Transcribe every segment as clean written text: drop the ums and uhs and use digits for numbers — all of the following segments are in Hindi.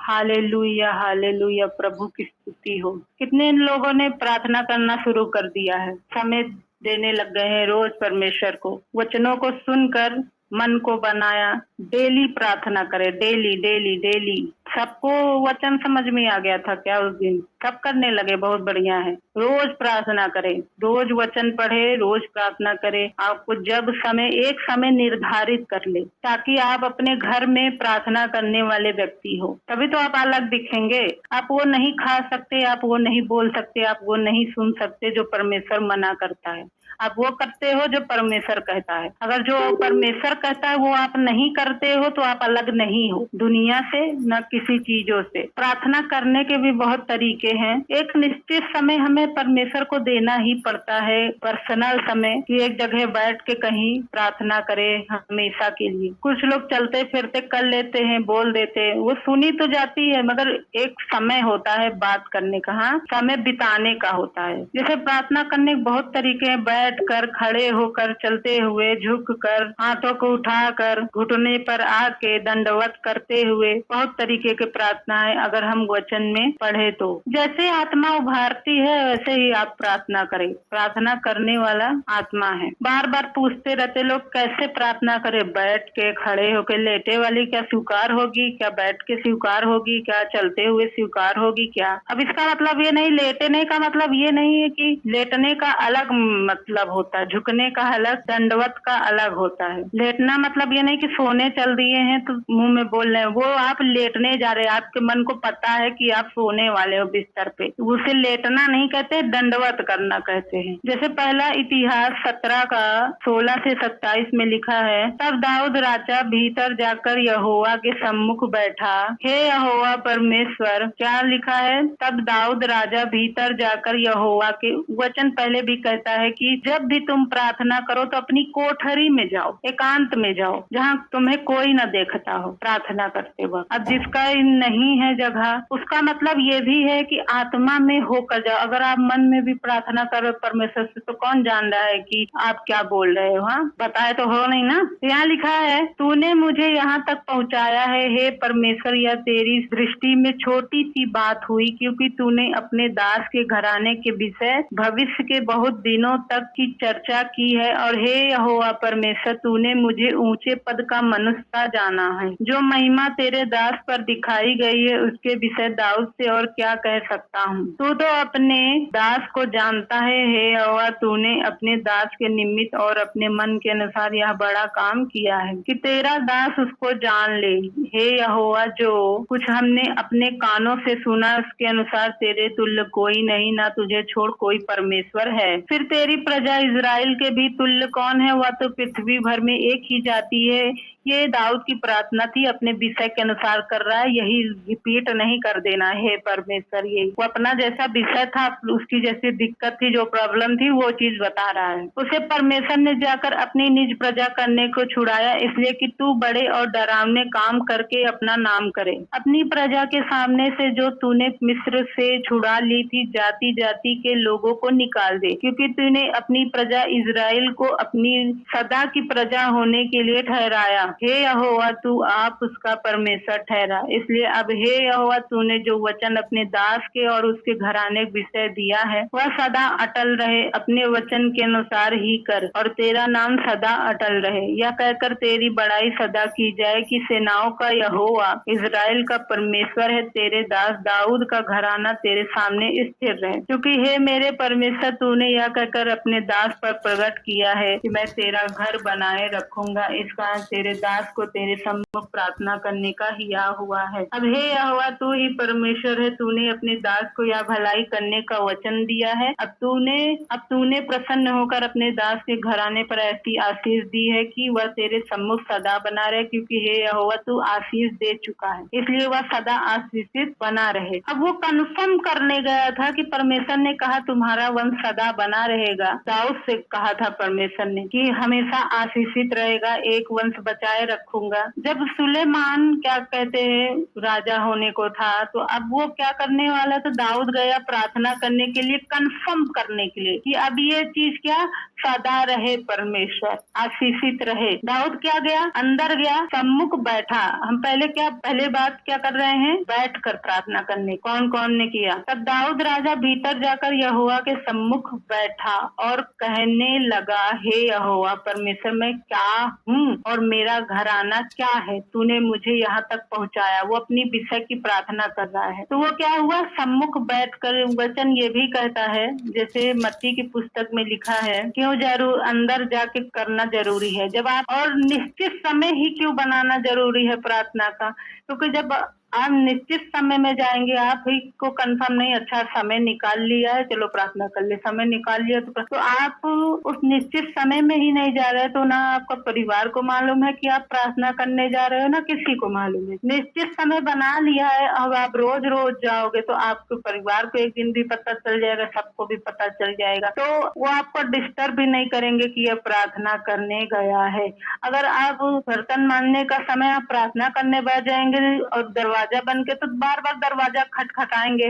हालेलुया हालेलुया, प्रभु की स्तुति हो। कितने लोगों ने प्रार्थना करना शुरू कर दिया है, समय देने लग गए हैं रोज परमेश्वर को। वचनों को सुनकर मन को बनाया, डेली प्रार्थना करे, डेली डेली डेली। सबको वचन समझ में आ गया था क्या उस दिन? सब करने लगे, बहुत बढ़िया है। रोज प्रार्थना करें, रोज वचन पढ़े, रोज प्रार्थना करें। आपको जब समय, एक समय निर्धारित कर ले ताकि आप अपने घर में प्रार्थना करने वाले व्यक्ति हो, तभी तो आप अलग दिखेंगे। आप वो नहीं खा सकते, आप वो नहीं बोल सकते, आप वो नहीं सुन सकते जो परमेश्वर मना करता है। आप वो करते हो जो परमेश्वर कहता है। अगर जो परमेश्वर कहता है वो आप नहीं करते हो तो आप अलग नहीं हो दुनिया से, न किसी चीजों से। प्रार्थना करने के भी बहुत तरीके हैं। एक निश्चित समय हमें परमेश्वर को देना ही पड़ता है, पर्सनल समय, कि एक जगह बैठ के कहीं प्रार्थना करें हमेशा के लिए। कुछ लोग चलते फिरते कर लेते हैं, बोल देते हैं, वो सुनी तो जाती है, मगर एक समय होता है बात करने का, हाँ, समय बिताने का होता है। जैसे प्रार्थना करने के बहुत तरीके हैं, बैठ कर, खड़े होकर, चलते हुए, झुक कर, हाथों को उठाकर, घुटने पर आके दंडवत करते हुए, बहुत तरीके के प्रार्थना है। अगर हम वचन में पढ़े तो जैसे आत्मा उभारती है वैसे ही आप प्रार्थना करें। प्रार्थना करने वाला आत्मा है। बार बार पूछते रहते लोग कैसे प्रार्थना करे, बैठ के, खड़े होके, लेटे वाली क्या स्वीकार होगी, क्या बैठ के स्वीकार होगी, क्या चलते हुए स्वीकार होगी क्या? अब इसका मतलब ये नहीं, लेटने का मतलब ये नहीं है कि लेटने का अलग मतलब होता है, झुकने का अलग, दंडवत का अलग होता है। लेटना मतलब ये नहीं कि सोने चल दिए हैं तो मुंह में बोल रहे हैं, वो आप लेटने जा रहे हैं, आपके मन को पता है कि आप सोने वाले हो बिस्तर पे, उसे लेटना नहीं कहते, दंडवत करना कहते हैं। जैसे पहला इतिहास 17 का 16 से 27 में लिखा है, तब दाऊद राजा भीतर जाकर यहोवा के सम्मुख बैठा। हे यहोवा परमेश्वर, क्या लिखा है? तब दाऊद राजा भीतर जाकर यहोवा के, वचन पहले भी कहता है कि जब भी तुम प्रार्थना करो तो अपनी कोठरी में जाओ, एकांत में जाओ, जहाँ तुम्हें कोई न देखता हो प्रार्थना करते वक्त। अब जिसका नहीं है जगह, उसका मतलब ये भी है कि आत्मा में होकर जाओ। अगर आप मन में भी प्रार्थना करो परमेश्वर से तो कौन जान रहा है कि आप क्या बोल रहे हो? हाँ, बताए तो हो नहीं ना। यहाँ लिखा है, तूने मुझे यहाँ तक पहुँचाया है हे परमेश्वर, यह तेरी दृष्टि में छोटी सी बात हुई, क्योंकि तूने अपने दास के घराने के विषय भविष्य के बहुत दिनों तक की चर्चा की है। और हे यहोवा परमेश्वर, तूने मुझे ऊंचे पद का मनुष्य सा जाना है। जो महिमा तेरे दास पर दिखाई गई है उसके विषय दाऊद से और क्या कह सकता हूँ? तू तो अपने दास को जानता है हे यहोवा, तूने अपने दास के निमित्त और अपने मन के अनुसार यह बड़ा काम किया है कि तेरा दास उसको जान ले। हे यहोवा, जो कुछ हमने अपने कानों से सुना उसके अनुसार तेरे तुल्य कोई नहीं, ना तुझे छोड़ कोई परमेश्वर है। फिर तेरी प्रजा इजराइल के भी तुल्य कौन है? वह तो पृथ्वी भर में एक ही जाति है। ये दाऊद की प्रार्थना थी, अपने विषय के अनुसार कर रहा है, यही रिपीट नहीं कर देना है परमेश्वर। ये वो अपना जैसा विषय था, उसकी जैसी दिक्कत थी, जो प्रॉब्लम थी, वो चीज बता रहा है। उसे परमेश्वर ने जाकर अपनी निज प्रजा करने को छुड़ाया, इसलिए कि तू बड़े और डरावने काम करके अपना नाम करे। अपनी प्रजा के सामने से जो तूने मिस्र से छुड़ा ली थी, जाति जाति के लोगों को निकाल दे, क्योंकि तूने अपनी प्रजा इजराइल को अपनी सदा की प्रजा होने के लिए ठहराया। हे यहोवा, तू आप उसका परमेश्वर ठहरा। इसलिए अब हे यहोवा, तूने जो वचन अपने दास के और उसके घराने विषय दिया है वह सदा अटल रहे, अपने वचन के अनुसार ही कर, और तेरा नाम सदा अटल रहे। यह कहकर तेरी बड़ाई सदा की जाए कि सेनाओं का यहोवा इजराइल का परमेश्वर है, तेरे दास दाऊद का घराना तेरे सामने स्थिर रहे। क्योंकि हे मेरे परमेश्वर, तूने यह कहकर अपने दास पर प्रकट किया है कि मैं तेरा घर बनाए रखूंगा, इस कारण तेरे दास को तेरे सम्मुख प्रार्थना करने का हिया हुआ है। अब हे यहोवा, तू ही परमेश्वर है, तूने अपने दास को यह भलाई करने का वचन दिया है। अब तूने प्रसन्न होकर अपने दास के घराने पर ऐसी आशीष दी है कि वह तेरे सम्मुख सदा बना रहे, क्योंकि हे यहोवा, तू आशीष दे चुका है, इसलिए वह सदा आशीषित बना रहे। अब वो कन्फर्म करने गया था कि परमेश्वर ने कहा तुम्हारा वंश सदा बना रहेगा। दाऊद से कहा था परमेश्वर ने कि हमेशा आशीषित रहेगा, एक वंश बचा बचाए रखूंगा। जब सुलेमान क्या कहते हैं राजा होने को था, तो अब वो क्या करने वाला, तो दाऊद गया प्रार्थना करने के लिए, कंफर्म करने के लिए कि अब ये चीज क्या सदा रहे, परमेश्वर आशीषित रहे। दाऊद क्या गया, अंदर गया, सम्मुख बैठा। हम पहले बात क्या कर रहे हैं, बैठ कर प्रार्थना करने। कौन कौन ने किया? तब दाऊद राजा भीतर जाकर यहोवा के सम्मुख बैठा और कहने लगा, हे यहोवा परमेश्वर, मैं क्या हूँ और मेरा घराना क्या है, तूने मुझे यहाँ तक पहुँचाया। वो अपनी विषय की प्रार्थना कर रहा है। तो वो क्या हुआ, सम्मुख बैठ कर। वचन ये भी कहता है, जैसे मत्ती की पुस्तक में लिखा है, क्यों जरूर अंदर जाके करना जरूरी है जब आप, और निश्चित समय ही क्यों बनाना जरूरी है प्रार्थना का, क्योंकि जब आप निश्चित समय में जाएंगे, आप ही को कंफर्म नहीं, अच्छा समय निकाल लिया है, चलो प्रार्थना कर ले, समय निकाल लिया तो आप उस निश्चित समय में ही नहीं जा रहे, तो ना आपका परिवार को मालूम है कि आप प्रार्थना करने जा रहे हो, ना किसी को मालूम है। निश्चित समय बना लिया है, अब आप रोज रोज जाओगे तो आपके परिवार को एक दिन भी पता चल जाएगा, सबको भी पता चल जाएगा, तो वो आपको डिस्टर्ब भी नहीं करेंगे कि यह प्रार्थना करने गया है। अगर आप बर्तन मांजने का समय आप प्रार्थना करने बैठ जाएंगे और दरवाजा बन के, तो बार बार दरवाजा खटखटाएंगे,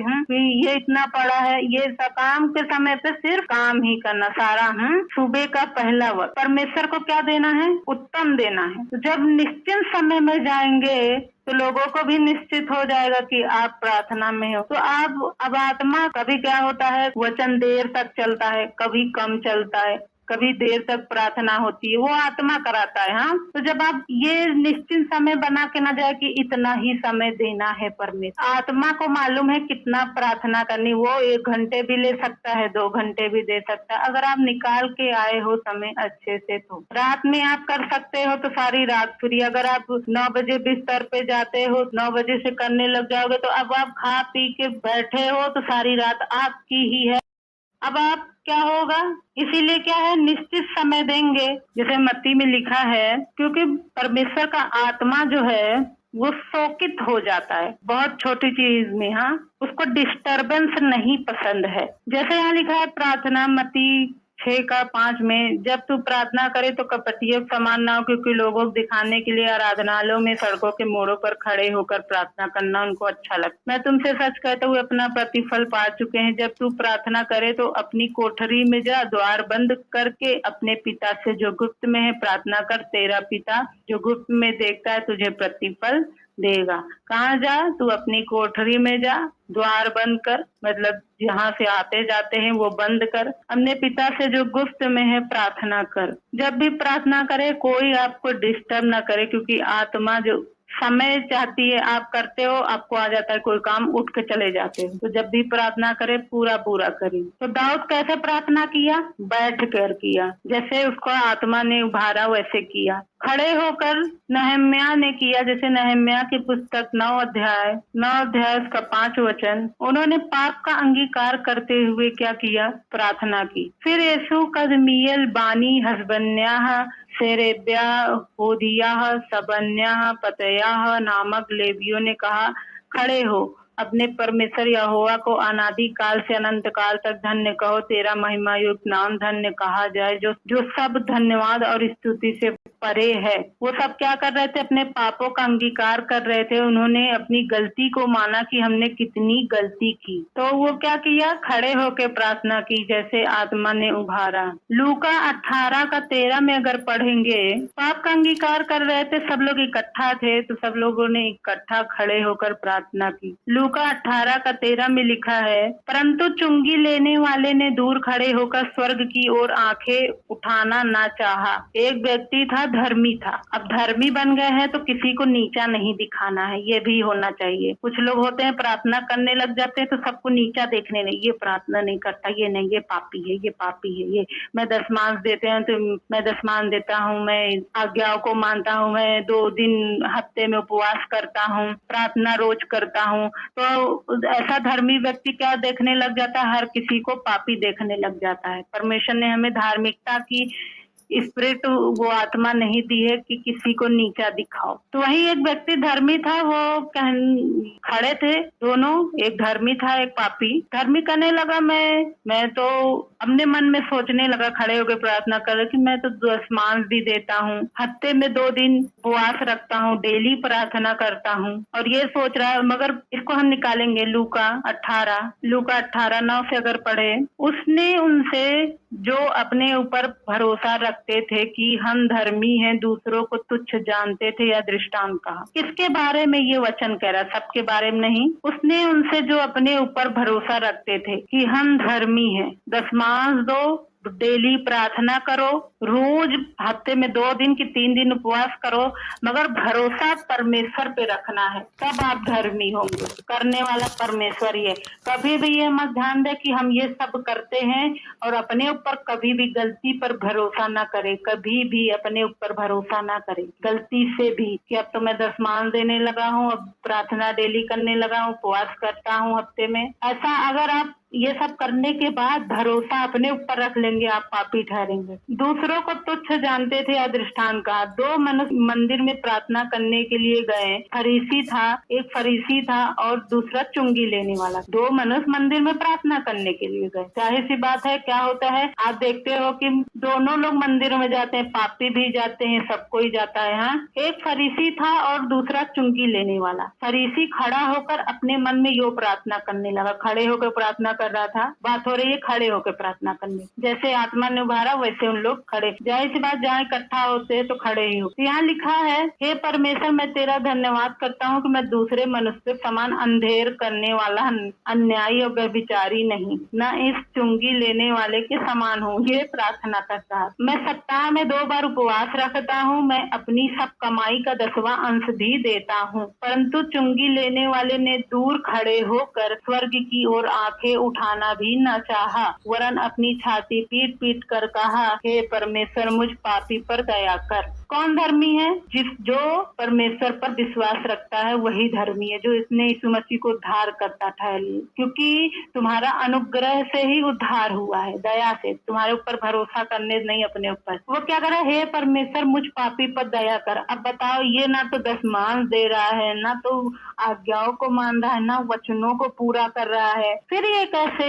ये इतना पड़ा है, ये सब काम के समय पे सिर्फ काम ही करना सारा। सुबह का पहला वक्त परमेश्वर को क्या देना है, उत्तम देना है। तो जब निश्चित समय में जाएंगे तो लोगों को भी निश्चित हो जाएगा कि आप प्रार्थना में हो। तो आप, अब आत्मा कभी क्या होता है, वचन देर तक चलता है, कभी कम चलता है, कभी देर तक प्रार्थना होती है, वो आत्मा कराता है। हाँ, तो जब आप ये निश्चित समय बना के ना जाए कि इतना ही समय देना है परमेश्वर, आत्मा को मालूम है कितना प्रार्थना करनी, वो 1 घंटे भी ले सकता है, 2 घंटे भी दे सकता है। अगर आप निकाल के आए हो समय अच्छे से, तो रात में आप कर सकते हो तो सारी रात फ्री। अगर आप 9 बजे बिस्तर पे जाते हो, 9 बजे से करने लग जाओगे, तो अब आप खा पी के बैठे हो तो सारी रात आपकी ही है। अब आप क्या होगा, इसीलिए क्या है, निश्चित समय देंगे, जैसे मत्ती में लिखा है, क्योंकि परमेश्वर का आत्मा जो है वो शोकित हो जाता है बहुत छोटी चीज में। हाँ, उसको डिस्टरबेंस नहीं पसंद है। जैसे यहाँ लिखा है प्रार्थना मत्ती 6:5 में, जब तू प्रार्थना करे तो कपटियों के समान ना हो, क्योंकि लोगों को दिखाने के लिए आराधनालयों में सड़कों के मोड़ों पर खड़े होकर प्रार्थना करना उनको अच्छा लगता। मैं तुमसे सच कहता हूँ अपना प्रतिफल पा चुके हैं। जब तू प्रार्थना करे तो अपनी कोठरी में जा, द्वार बंद करके अपने पिता से जो गुप्त में है प्रार्थना कर, तेरा पिता जो गुप्त में देखता है तुझे प्रतिफल देगा। कहाँ जा, तू अपनी कोठरी में जा, द्वार बंद कर, मतलब जहाँ से आते जाते हैं वो बंद कर, अपने पिता से जो गुप्त में है प्रार्थना कर। जब भी प्रार्थना करे कोई आपको डिस्टर्ब ना करे, क्योंकि आत्मा जो समय चाहती है आप करते हो, आपको आ जाता है कोई काम, उठ के चले जाते हो। तो जब भी प्रार्थना करे पूरा करें। तो दाऊद कैसे प्रार्थना किया, बैठ कर किया, जैसे उसको आत्मा ने उभारा वैसे किया। खड़े होकर नहम्याह ने किया, जैसे नहम्याह की पुस्तक 9 अध्याय उसका 5 वचन, उन्होंने पाप का अंगीकार करते हुए क्या किया, प्रार्थना की। फिर यीशु कदमियल बानी हसबन्याह सेरेब्याह होदियाह सबन्याह पतयाह नामक लेवियों ने कहा, खड़े हो, अपने परमेश्वर यहोवा को अनादि काल से अनंत काल तक धन्य कहो, तेरा महिमा युक्त नाम धन्य कहा जाए, जो सब धन्यवाद और स्तुति से परे है। वो सब क्या कर रहे थे, अपने पापों का अंगीकार कर रहे थे। उन्होंने अपनी गलती को माना कि हमने कितनी गलती की, तो वो क्या किया, खड़े होकर प्रार्थना की, जैसे आत्मा ने उभारा। लूका 18:13 में अगर पढ़ेंगे, पाप का अंगीकार कर रहे थे, सब लोग इकट्ठा थे, तो सब लोगों ने इकट्ठा खड़े होकर प्रार्थना की। लूका 18:13 में लिखा है, परंतु चुंगी लेने वाले ने दूर खड़े होकर स्वर्ग की ओर आंखें उठाना ना चाहा। एक व्यक्ति था, धर्मी था। अब धर्मी बन गए हैं तो किसी को नीचा नहीं दिखाना है, ये भी होना चाहिए। कुछ लोग होते हैं प्रार्थना करने लग जाते हैं तो सबको नीचा देखने नहीं, ये प्रार्थना नहीं करता, ये नहीं, ये पापी है, ये पापी है, ये मैं दशमांश देते हैं तो मैं दशमांश देता हूँ, मैं आज्ञाओं को मानता हूँ, मैं 2 दिन हफ्ते में उपवास करता हूँ, प्रार्थना रोज करता हूँ। तो ऐसा धर्मी व्यक्ति क्या देखने लग जाता है, हर किसी को पापी देखने लग जाता है। परमेश्वर ने हमें धार्मिकता की स्पिरिट, वो आत्मा नहीं दी है कि किसी को नीचा दिखाओ। तो वही एक व्यक्ति धर्मी था, वो खड़े थे दोनों, एक धर्मी था एक पापी। धर्मी कहने लगा मैं तो अपने मन में सोचने लगा, खड़े होकर प्रार्थना कर कि मैं तो दशमांश भी देता हूँ, हफ्ते में 2 दिन उपवास रखता हूँ, डेली प्रार्थना करता हूँ, और ये सोच रहा है। मगर इसको हम निकालेंगे लूका 18:9 से अगर पढ़े, उसने उनसे जो अपने ऊपर भरोसा रखते थे कि हम धर्मी हैं, दूसरों को तुच्छ जानते थे, या दृष्टांत कहा। किसके बारे में ये वचन कह रहा? सबके बारे में नहीं। उसने उनसे जो अपने ऊपर भरोसा रखते थे कि हम धर्मी हैं, दशमांश दो, डेली प्रार्थना करो, रोज हफ्ते में 2 दिन की 3 दिन उपवास करो, मगर भरोसा परमेश्वर पे रखना है, तब आप धर्मी होंगे। करने वाला परमेश्वर ही है। कभी भी ये मत ध्यान दे कि हम ये सब करते हैं और अपने ऊपर कभी भी गलती पर भरोसा ना करें। कभी भी अपने ऊपर भरोसा ना करें गलती से भी, कि अब तो मैं दशमांश देने लगा हूँ, अब प्रार्थना डेली करने लगा हूँ, उपवास करता हूँ हफ्ते में। ऐसा अगर आप ये सब करने के बाद भरोसा अपने ऊपर रख लेंगे, आप पापी ठहरेंगे। दूसरों को तुच्छ जानते थे या दृष्टांत का। 2 मनुष्य मंदिर में प्रार्थना करने के लिए गए। फरीसी था, एक फरीसी था और दूसरा चुंगी लेने वाला। 2 मनुष्य मंदिर में प्रार्थना करने के लिए गए। जाहिर सी बात है, क्या होता है, आप देखते हो कि दोनों लोग मंदिर में जाते हैं, पापी भी जाते हैं, सब कोई जाता है। हाँ, एक फरीसी था और दूसरा चुंगी लेने वाला। फरीसी खड़ा होकर अपने मन में यो प्रार्थना करने लगा। खड़े होकर प्रार्थना कर रहा था, बात हो रही है खड़े होकर प्रार्थना करने। जैसे आत्मा ने उभारा वैसे उन लोग खड़े। जाहिर सी बात, जहाँ इकट्ठा होते हैं तो खड़े ही हो। यहाँ लिखा है, हे परमेश्वर, मैं तेरा धन्यवाद करता हूँ कि मैं दूसरे मनुष्य के समान अंधेर करने वाला, अन्यायी और व्यभिचारी नहीं, न इस चुंगी लेने वाले के समान हूँ। ये प्रार्थना करता है। मैं सप्ताह में 2 बार उपवास रखता हूँ, मैं अपनी सब कमाई का 10वां अंश भी देता हूँ। परंतु चुंगी लेने वाले ने दूर खड़े होकर स्वर्ग की ओर आंखें उठाना भी न चाहा, वरन अपनी छाती पीट पीट कर कहा, हे परमेश्वर, मुझ पापी पर दया कर। कौन धर्मी है? जो परमेश्वर पर विश्वास रखता है वही धर्मी है, जो इसने यीशु मसीह को उद्धार करता ठहर, क्योंकि तुम्हारा अनुग्रह से ही उद्धार हुआ है, दया से। तुम्हारे ऊपर भरोसा करने नहीं, अपने ऊपर। वो क्या करे? हे परमेश्वर, मुझ पापी पर दया कर। अब बताओ, ये ना तो दशमांश दे रहा है, ना तो आज्ञाओं को मान रहा है, ना वचनों को पूरा कर रहा है, फिर ये कैसे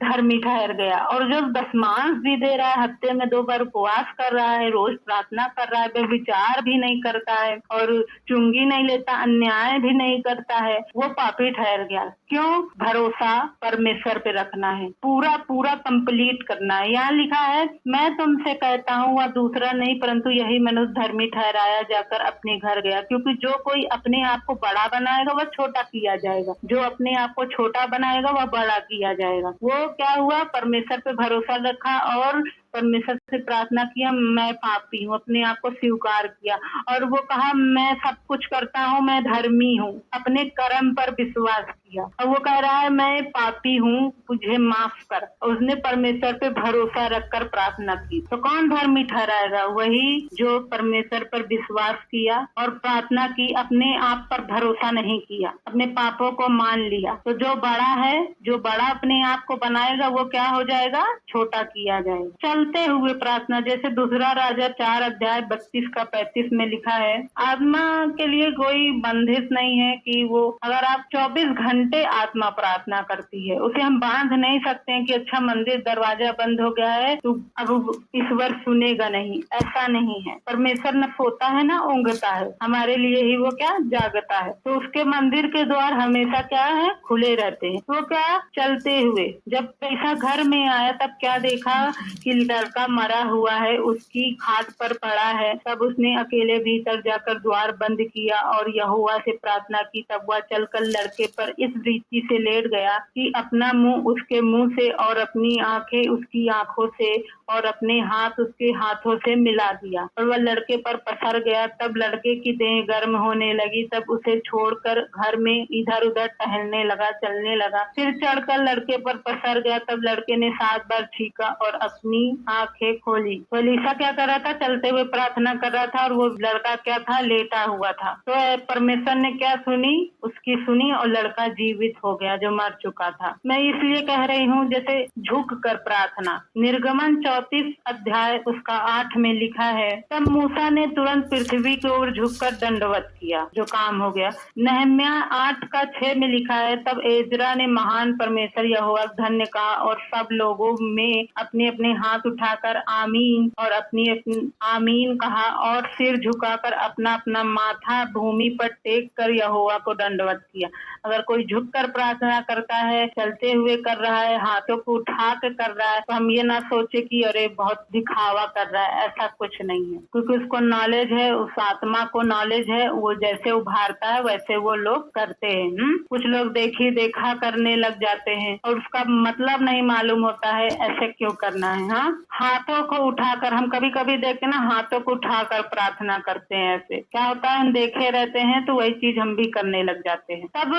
धर्मी ठहर गया? और जो दशमांश भी दे रहा है, हफ्ते में 2 बार उपवास कर रहा है, रोज प्रार्थना कर रहा है, विचार भी नहीं करता है और चुंगी नहीं लेता, अन्याय भी नहीं करता है, वो पापी ठहर गया। क्यों? भरोसा परमेश्वर पे रखना है, पूरा पूरा कंप्लीट करना है। यहाँ लिखा है, मैं तुमसे कहता हूँ, वह दूसरा नहीं परंतु यही मनुष्य धर्मी ठहराया जाकर अपने घर गया। क्योंकि जो कोई अपने आप को बड़ा बनाएगा वह छोटा किया जाएगा, जो अपने आप को छोटा बनाएगा वह बड़ा किया जाएगा। वो क्या हुआ? परमेश्वर पे भरोसा रखा और परमेश्वर से प्रार्थना किया, मैं पापी हूँ, अपने आप को स्वीकार किया और वो कहा, मैं सब कुछ करता हूँ, मैं धर्मी हूँ, अपने कर्म पर विश्वास किया। और वो कह रहा है, मैं पापी हूँ, मुझे माफ कर। उसने परमेश्वर पे भरोसा रखकर प्रार्थना की। तो कौन धर्मी ठहराएगा? वही जो परमेश्वर पर विश्वास किया और प्रार्थना की, अपने आप पर भरोसा नहीं किया, अपने पापों को मान लिया। तो जो बड़ा है, जो बड़ा अपने आप को बनाएगा, वो क्या हो जाएगा? छोटा किया जाएगा। चलते हुए प्रार्थना, जैसे दूसरा राजा 4:32-35 में लिखा है, आत्मा के लिए कोई बंदिश नहीं है कि वो, अगर आप 24 घंटे आत्मा प्रार्थना करती है, उसे हम बांध नहीं सकते हैं कि अच्छा मंदिर दरवाजा बंद हो गया है तो अब ईश्वर सुनेगा नहीं, ऐसा नहीं है। परमेश्वर न सोता है ना ऊँघता है, हमारे लिए ही वो क्या? जागता है। तो उसके मंदिर के द्वार हमेशा क्या है? खुले रहते हैं। तो क्या? चलते हुए जब पैसा घर में आया तब क्या देखा कि लड़का मरा हुआ है, उसकी खाट पर पड़ा है। तब उसने अकेले भीतर जाकर द्वार बंद किया और यहोवा से प्रार्थना की। तब वह चलकर लड़के पर इस रीति से लेट गया कि अपना मुंह उसके मुंह से और अपनी आंखें उसकी आंखों से और अपने हाथ उसके हाथों से मिला दिया और वह लड़के पर पसर गया। तब लड़के की देह गर्म होने लगी। तब उसे छोड़कर घर में इधर उधर टहलने लगा, चलने लगा। फिर चढ़कर लड़के पर पसर गया। तब लड़के ने 7 बार छींका और अपनी आंखें खोली। तो एलीशा क्या कर रहा था, चलते हुए प्रार्थना कर रहा था और वो लड़का क्या था, लेटा हुआ था। तो परमेश्वर ने क्या सुनी, उसकी सुनी और लड़का जीवित हो गया जो मर चुका था। मैं इसलिए कह रही हूँ जैसे झुक कर प्रार्थना। निर्गमन 34 अध्याय उसका 8 में लिखा है, तब मूसा ने तुरंत पृथ्वी की ओर झुककर दंडवत किया, जो काम हो गया। नहम्या 8 का 6 में लिखा है, तब एजरा ने महान परमेश्वर यहोवा धन्य कहा और सब लोगों में अपने अपने हाथ उठाकर आमीन और अपनी अपनी आमीन कहा और सिर झुकाकर अपना अपना माथा भूमि पर टेक कर यहोवा को दंडवत किया। अगर कोई झुक कर प्रार्थना करता है, चलते हुए कर रहा है, हाथों को उठा कर कर रहा है, तो हम ये ना सोचे कि अरे बहुत दिखावा कर रहा है। ऐसा कुछ नहीं है, क्योंकि उसको नॉलेज है, उस आत्मा को नॉलेज है। वो जैसे उभारता है वैसे वो लोग करते हैं। कुछ लोग देखी देखा करने लग जाते हैं और उसका मतलब नहीं मालूम होता है ऐसे क्यों करना है। हाँ, हाथों को उठाकर, हम कभी कभी देखते ना, हाथों को उठाकर प्रार्थना करते हैं। ऐसे क्या होता है, हम देखे रहते हैं तो वही चीज हम भी करने लग जाते हैं। तब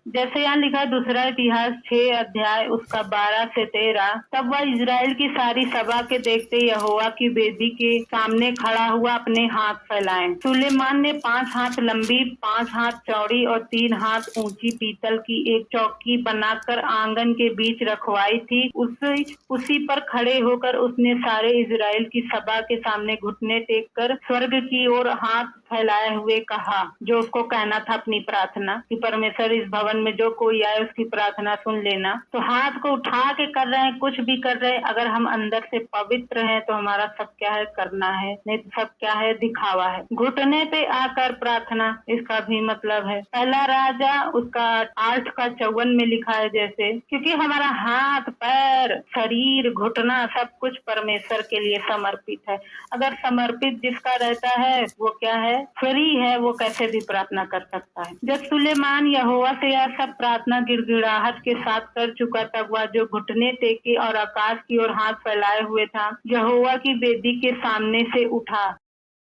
जैसे यहाँ लिखा है दूसरा इतिहास 6 अध्याय उसका 12 से 13, तब वह इजराइल की सारी सभा के देखते यहोवा की वेदी के सामने खड़ा हुआ अपने हाथ फैलाए। सुलेमान ने 5 हाथ लंबी, 5 हाथ चौड़ी और 3 हाथ ऊंची पीतल की एक चौकी बनाकर आंगन के बीच रखवाई थी। उसी पर खड़े होकर उसने सारे इजराइल की सभा के सामने घुटने टेक कर स्वर्ग की ओर हाथ फैलाए हुए कहा, जो उसको कहना था अपनी प्रार्थना कि परमेश्वर इस भवन में जो कोई आए उसकी प्रार्थना सुन लेना। तो हाथ को उठा के कर रहे हैं, कुछ भी कर रहे हैं, अगर हम अंदर से पवित्र हैं तो हमारा सब क्या है, करना है, नहीं तो सब क्या है, दिखावा है। घुटने पे आकर प्रार्थना, इसका भी मतलब है। पहला राजा उसका 8 का 54 में लिखा है जैसे, क्योंकि हमारा हाथ पैर शरीर घुटना सब कुछ परमेश्वर के लिए समर्पित है। अगर समर्पित जिसका रहता है वो क्या है, फ्री है, वो कैसे भी प्रार्थना कर सकता है। जब सुलेमान यहोवा से यह सब प्रार्थना गिड़गिड़ाहट के साथ कर चुका, तब वह जो घुटने टेके और आकाश की ओर हाथ फैलाए हुए था, यहोवा की वेदी के सामने से उठा